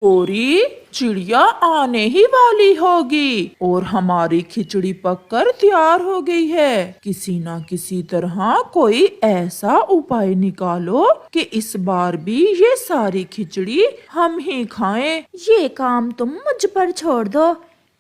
गौरी, चिड़िया आने ही वाली होगी और हमारी खिचड़ी पककर तैयार हो गई है। किसी ना किसी तरह कोई ऐसा उपाय निकालो कि इस बार भी ये सारी खिचड़ी हम ही खाएं। ये काम तुम मुझ पर छोड़ दो,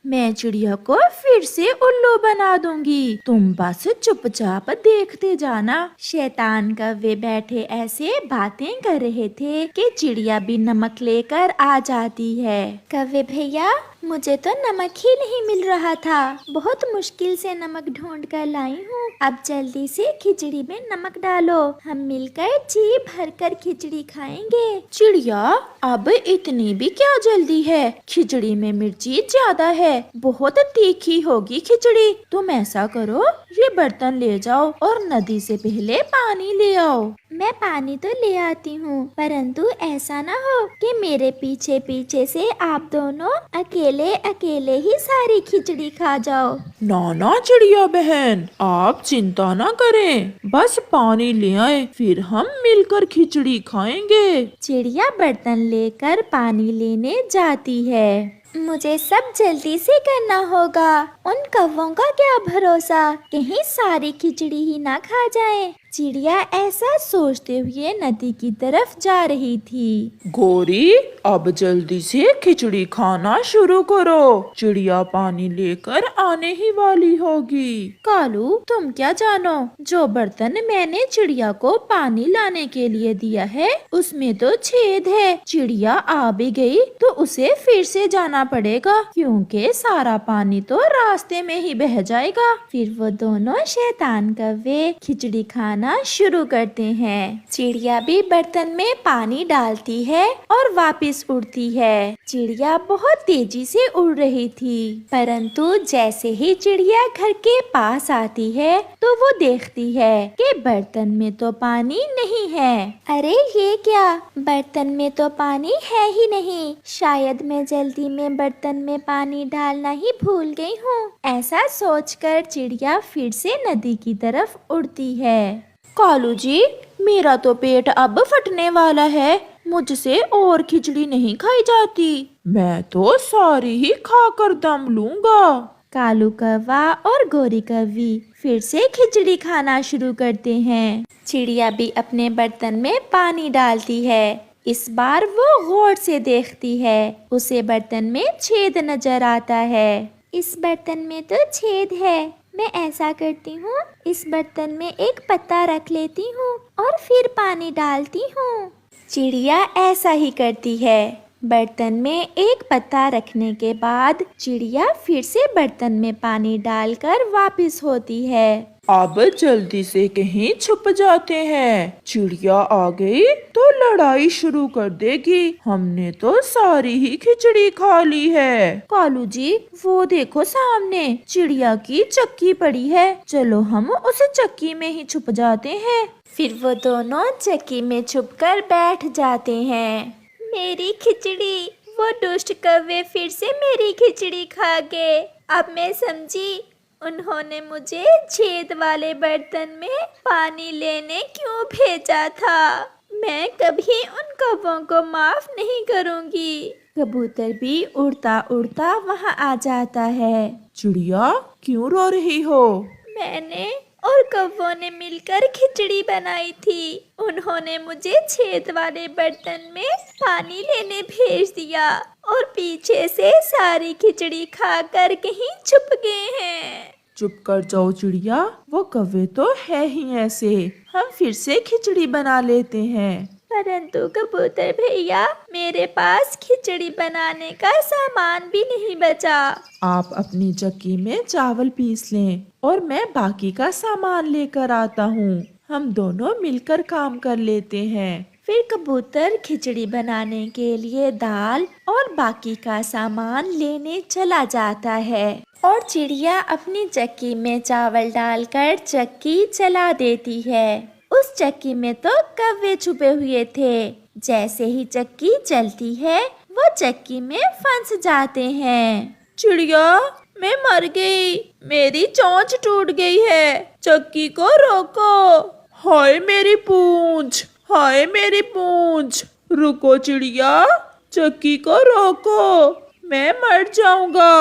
मैं चिड़िया को फिर से उल्लू बना दूंगी। तुम बस चुपचाप देखते जाना। शैतान कौवे बैठे ऐसे बातें कर रहे थे कि चिड़िया भी नमक लेकर आ जाती है। कौवे भैया, मुझे तो नमक ही नहीं मिल रहा था, बहुत मुश्किल से नमक ढूंढ कर लाई हूँ। अब जल्दी से खिचड़ी में नमक डालो, हम मिलकर जी भरकर खिचड़ी खाएंगे। चिड़िया, अब इतनी भी क्या जल्दी है? खिचड़ी में मिर्ची ज्यादा है, बहुत तीखी होगी खिचड़ी। तुम ऐसा करो, ये बर्तन ले जाओ और नदी से पहले पानी ले आओ। मैं पानी तो ले आती हूँ, परंतु ऐसा ना हो कि मेरे पीछे पीछे से आप दोनों अकेले अकेले ही सारी खिचड़ी खा जाओ। ना ना चिड़िया बहन, आप चिंता ना करें, बस पानी ले आए, फिर हम मिलकर खिचड़ी खाएंगे। चिड़िया बर्तन लेकर पानी लेने जाती है। मुझे सब जल्दी से करना होगा, उन कौवों का क्या भरोसा, कहीं सारी खिचड़ी ही ना खा जाए। चिड़िया ऐसा सोचते हुए नदी की तरफ जा रही थी। गौरी, अब जल्दी से खिचड़ी खाना शुरू करो, चिड़िया पानी लेकर आने ही वाली होगी। कालू, तुम क्या जानो, जो बर्तन मैंने चिड़िया को पानी लाने के लिए दिया है उसमें तो छेद है। चिड़िया आ भी गई तो उसे फिर से जाना पड़ेगा, क्योंकि सारा पानी तो रास्ते में ही बह जाएगा। फिर वो दोनों शैतान कौवे खिचड़ी खाना शुरू करते हैं। चिड़िया भी बर्तन में पानी डालती है और वापस उड़ती है। चिड़िया बहुत तेजी से उड़ रही थी, परंतु जैसे ही चिड़िया घर के पास आती है तो वो देखती है कि बर्तन में तो पानी नहीं है। अरे ये क्या, बर्तन में तो पानी है ही नहीं, शायद मैं जल्दी में बर्तन में पानी डालना ही भूल गई हूँ। ऐसा सोचकर चिड़िया फिर से नदी की तरफ उड़ती है। कालू जी, मेरा तो पेट अब फटने वाला है, मुझसे और खिचड़ी नहीं खाई जाती, मैं तो सारी ही खाकर दम लूंगा। कालू कौवा और गोरी कौवी फिर से खिचड़ी खाना शुरू करते हैं। चिड़िया भी अपने बर्तन में पानी डालती है। इस बार वो गौर से देखती है, उसे बर्तन में छेद नजर आता है। इस बर्तन में तो छेद है, मैं ऐसा करती हूँ, इस बर्तन में एक पत्ता रख लेती हूँ और फिर पानी डालती हूँ। चिड़िया ऐसा ही करती है। बर्तन में एक पत्ता रखने के बाद चिड़िया फिर से बर्तन में पानी डालकर वापस होती है। अब जल्दी से कहीं छुप जाते हैं, चिड़िया आ गई तो लड़ाई शुरू कर देगी, हमने तो सारी ही खिचड़ी खा ली है। कालू जी, वो देखो सामने चिड़िया की चक्की पड़ी है, चलो हम उस चक्की में ही छुप जाते हैं। फिर वो दोनों चक्की में छुपकर बैठ जाते हैं। मेरी खिचड़ी, वो दुष्ट कौवे फिर से मेरी खिचड़ी खा गए। अब मैं समझी, उन्होंने मुझे छेद वाले बर्तन में पानी लेने क्यों भेजा था। मैं कभी उन कौवों को माफ नहीं करूंगी। कबूतर भी उड़ता उड़ता वहां आ जाता है। चिड़िया, क्यों रो रही हो? मैंने और कौवों ने मिलकर खिचड़ी बनाई थी, उन्होंने मुझे छेद वाले बर्तन में पानी लेने भेज दिया और पीछे से सारी खिचड़ी खाकर कहीं छुप गए हैं। चुप कर जाओ चिड़िया, वो कौवे तो है ही ऐसे, हम फिर से खिचड़ी बना लेते हैं। परंतु कबूतर भैया, मेरे पास खिचड़ी बनाने का सामान भी नहीं बचा। आप अपनी चक्की में चावल पीस लें और मैं बाकी का सामान लेकर आता हूँ, हम दोनों मिलकर काम कर लेते हैं। फिर कबूतर खिचड़ी बनाने के लिए दाल और बाकी का सामान लेने चला जाता है और चिड़िया अपनी चक्की में चावल डालकर चक्की चला देती है। उस चक्की में तो कौवे छुपे हुए थे, जैसे ही चक्की चलती है वो चक्की में फंस जाते हैं। चिड़िया, मैं मर गई, मेरी चोंच टूट गई है, चक्की को रोको। हाय मेरी पूंछ, हाय मेरी पूंछ। रुको चिड़िया, चक्की को रोको, मैं मर जाऊंगा।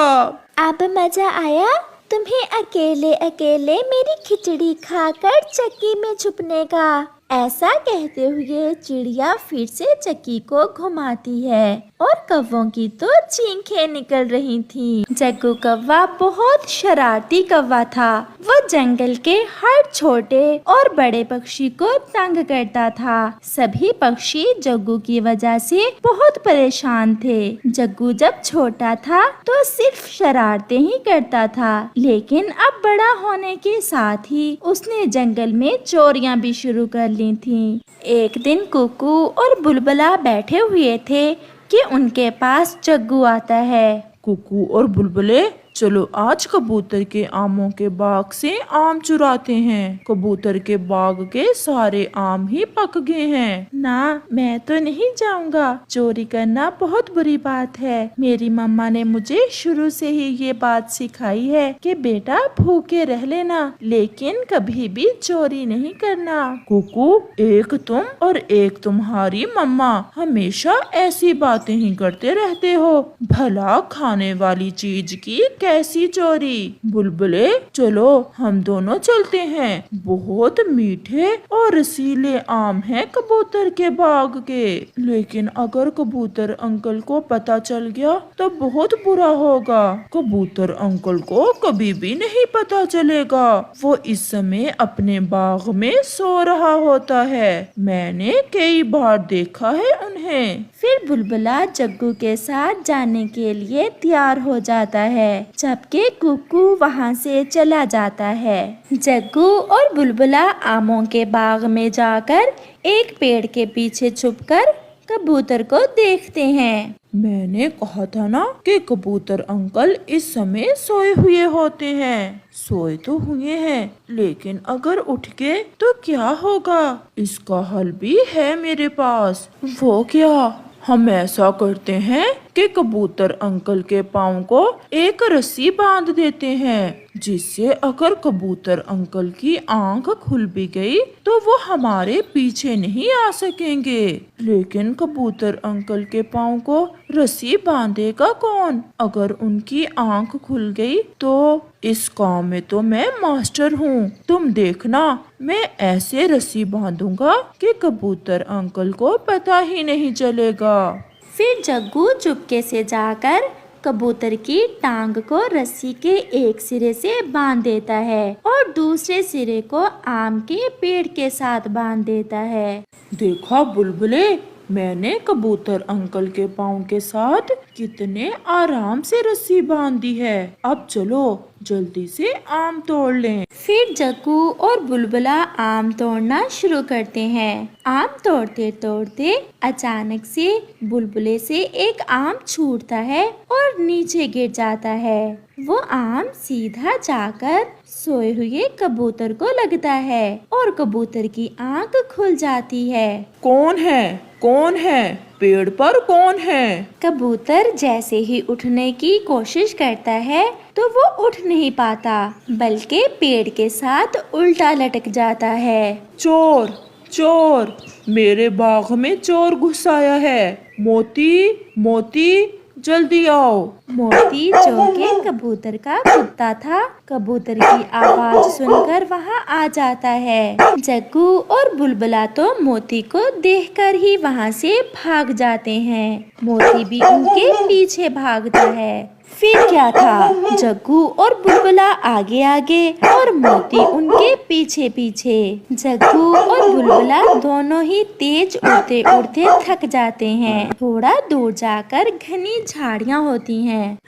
अब मजा आया तुम्हें अकेले अकेले मेरी खिचड़ी खाकर चक्की में छुपने का। ऐसा कहते हुए चिड़िया फिर से चक्की को घुमाती है और कौवों की तो चीखें निकल रही थीं। जग्गू कौवा बहुत शरारती कौवा था। वो जंगल के हर छोटे और बड़े पक्षी को तंग करता था। सभी पक्षी जग्गू की वजह से बहुत परेशान थे। जग्गू जब छोटा था तो सिर्फ शरारतें ही करता था, लेकिन अब बड़ा होने के साथ ही उसने जंगल में चोरियां भी शुरू कर ली थीं। एक दिन कुकू और बुलबुला बैठे हुए थे कि उनके पास जग्गू आता है। कुकू और बुलबुले, चलो आज कबूतर के आमों के बाग से आम चुराते हैं। कबूतर के बाग के सारे आम ही पक गए हैं। ना, मैं तो नहीं जाऊंगा। चोरी करना बहुत बुरी बात है। मेरी मम्मा ने मुझे शुरू से ही ये बात सिखाई है कि बेटा भूखे रह लेना, लेकिन कभी भी चोरी नहीं करना। कुकू, एक तुम और एक तुम्हारी मम्मा हमेशा ऐसी बातें ही करते रहते हो। भला खाने वाली चीज की कैसी चोरी। बुलबुले, चलो हम दोनों चलते हैं। बहुत मीठे और रसीले आम हैं कबूतर के बाग के, लेकिन अगर कबूतर अंकल को पता चल गया तो बहुत बुरा होगा। कबूतर अंकल को कभी भी नहीं पता चलेगा। वो इस समय अपने बाग में सो रहा होता है। मैंने कई बार देखा है उन्हें। फिर बुलबुला जग्गू के साथ जाने के लिए तैयार हो जाता है, जबकि कुकू वहाँ से चला जाता है। जग्गू और बुलबुला आमों के बाग में जाकर एक पेड़ के पीछे छुपकर कबूतर को देखते हैं। मैंने कहा था ना कि कबूतर अंकल इस समय सोए हुए होते हैं। सोए तो हुए हैं, लेकिन अगर उठ गए तो क्या होगा? इसका हल भी है मेरे पास। वो क्या? हम ऐसा करते हैं कि कबूतर अंकल के पाँव को एक रस्सी बांध देते हैं, जिससे अगर कबूतर अंकल की आंख खुल भी गई तो वो हमारे पीछे नहीं आ सकेंगे। लेकिन कबूतर अंकल के पाँव को रस्सी बांधेगा कौन? अगर उनकी आंख खुल गई तो इस काम में तो मैं मास्टर हूँ। तुम देखना, मैं ऐसे रस्सी बांधूंगा कि कबूतर अंकल को पता ही नहीं चलेगा। फिर जग्गू चुपके से जाकर कबूतर की टांग को रस्सी के एक सिरे से बांध देता है और दूसरे सिरे को आम के पेड़ के साथ बांध देता है। देखा बुलबुले, मैंने कबूतर अंकल के पाँव के साथ कितने आराम से रस्सी बांध दी है। अब चलो जल्दी से आम तोड़ लें। फिर जग्गू और बुलबुला आम तोड़ना शुरू करते हैं। आम तोड़ते तोड़ते अचानक से बुलबुले से एक आम छूटता है और नीचे गिर जाता है। वो आम सीधा जाकर सोए हुए कबूतर को लगता है और कबूतर की आंख खुल जाती है। कौन है? कौन है? पेड़ पर कौन है? कबूतर जैसे ही उठने की कोशिश करता है तो वो उठ नहीं पाता, बल्कि पेड़ के साथ उल्टा लटक जाता है। चोर! चोर! मेरे बाग में चोर घुस आया है। मोती! मोती! जल्दी आओ। मोती, जो कि कबूतर का कुत्ता था, कबूतर की आवाज सुनकर वहाँ आ जाता है। जग्गू और बुलबुला तो मोती को देखकर ही वहाँ से भाग जाते हैं। मोती भी उनके पीछे भागता है। फिर क्या था, जग्गू और बुलबुला आगे आगे और मोती उनके पीछे पीछे। जग्गू और बुलबुला दोनों ही तेज उड़ते उड़ते थक जाते हैं। थोड़ा दूर जाकर घनी झाड़ियाँ होती हैं।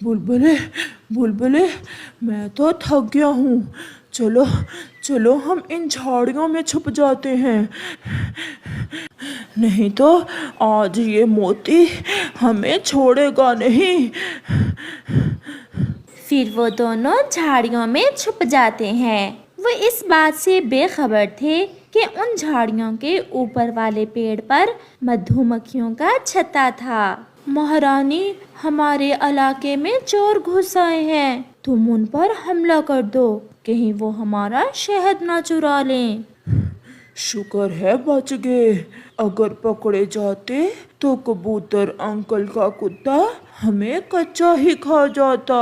बुलबुले, बुलबुले, मैं तो थक गया हूँ। चलो चलो हम इन झाड़ियों में छुप जाते हैं, नहीं तो आज ये मोती हमें छोड़ेगा नहीं। फिर वो दोनों झाड़ियों में छुप जाते हैं। वो इस बात से बेखबर थे कि उन झाड़ियों के ऊपर वाले पेड़ पर मधुमक्खियों का छत्ता था। महारानी, हमारे इलाके में चोर घुस आए हैं, तुम उन पर हमला कर दो, कहीं वो हमारा शहद ना चुरा लें। शुक्र है बच गए, अगर पकड़े जाते तो कबूतर अंकल का कुत्ता हमें कच्चा ही खा जाता।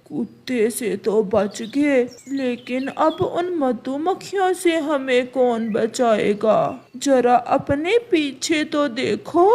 कुत्ते से तो बच गए, लेकिन अब उन मधुमक्खियों से हमें कौन बचाएगा? जरा अपने पीछे तो देखो।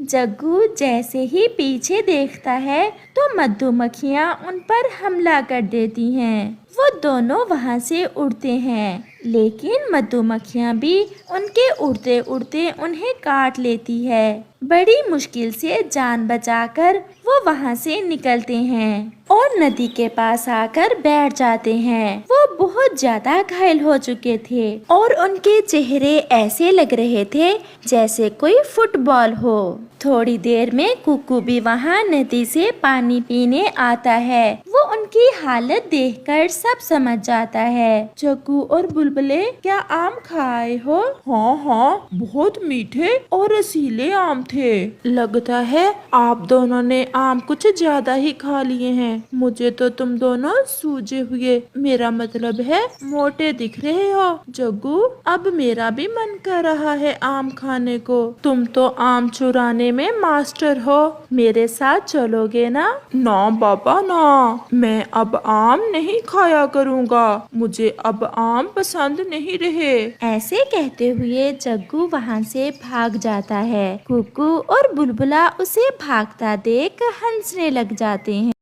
जग्गू जैसे ही पीछे देखता है तो मधुमक्खियाँ उन पर हमला कर देती हैं। वो दोनों वहाँ से उड़ते हैं, लेकिन मधुमक्खियाँ भी उनके उड़ते उड़ते उन्हें काट लेती है। बड़ी मुश्किल से जान बचाकर वो वहाँ से निकलते हैं और नदी के पास आकर बैठ जाते हैं। वो बहुत ज्यादा घायल हो चुके थे और उनके चेहरे ऐसे लग रहे थे जैसे कोई फुटबॉल हो। थोड़ी देर में कुकू भी वहाँ नदी से पानी पीने आता है। वो उनकी हालत देखकर सब समझ जाता है। जग्गू और बुलबुले, क्या आम खाए हो? हाँ हाँ, बहुत मीठे और रसीले आम थे। लगता है आप दोनों ने आम कुछ ज्यादा ही खा लिए हैं। मुझे तो तुम दोनों सूजे हुए, मेरा मतलब है मोटे दिख रहे हो। जग्गू, अब मेरा भी मन कर रहा है आम खाने को। तुम तो आम चुराने में मास्टर हो, मेरे साथ चलोगे ना? ना बाबा ना, मैं अब आम नहीं खाया करूँगा। मुझे अब आम पसंद नहीं रहे। ऐसे कहते हुए जग्गू वहाँ से भाग जाता है। कुकू और बुलबुला उसे भागता देख हंसने लग जाते हैं।